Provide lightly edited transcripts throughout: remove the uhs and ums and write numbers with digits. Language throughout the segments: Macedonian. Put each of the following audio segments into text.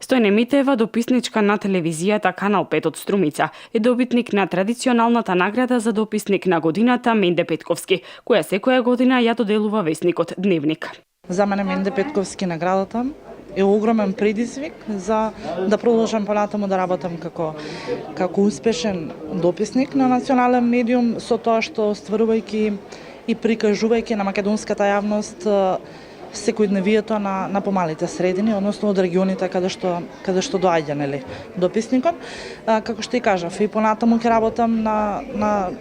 Стојне Митеева, дописничка на телевизијата Канал 5 од Струмица, е добитник на традиционалната награда за дописник на годината Менде Петковски, која секоја година ја доделува весникот Дневник. За мене Менде Петковски наградата е огромен предизвик за да продолжам понатаму да работам како успешен дописник на национален медиум, со тоа што стварувајќи и прикажувајќи на македонската јавност секојдневието на помалите средини, односно од регионите каде што доаѓа, нели, дописникот. Како што и кажав, и понатаму ќе работам на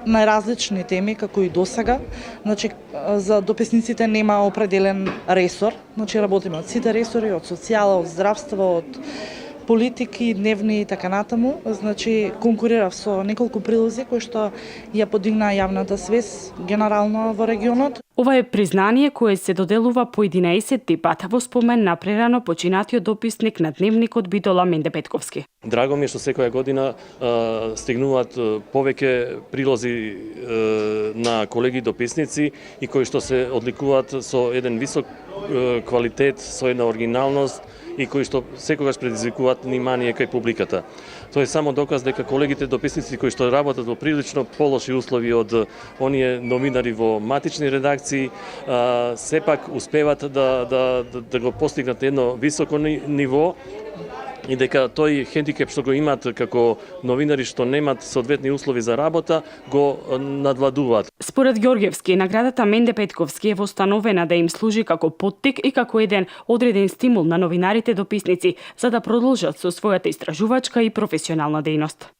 најразлични теми, како и досега. Значи, за дописниците нема определен ресор. Значи, работиме од сите ресори, од социјала, од здравство, од политики, дневни и така натаму. Значи, конкурирав со неколку прилози кои што ја подигнаа јавната свест генерално во регионот. Ова е признание кое се доделува по 11 пат во спомен на прерано починатиот дописник на Дневникот Битола Менде Петковски. Драго ми е што секоја година стигнуваат повеќе прилози на колеги дописници и кои што се одликуваат со еден висок квалитет, со една оригиналност и кои што секогаш предизвикуваат внимание кај публиката. Тоа е само доказ дека колегите дописници кои што работат во прилично полоши услови од оние новинари во матични редакции, сепак успеват да го постигнат едно високо ниво и дека тој хендикеп што го имаат како новинари што немаат соодветни услови за работа, го надвладуваат. Според Ѓорѓевски, наградата Менде Петковски е востановена да им служи како поттик и како еден одреден стимул на новинарите дописници за да продолжат со својата истражувачка и професионална дејност.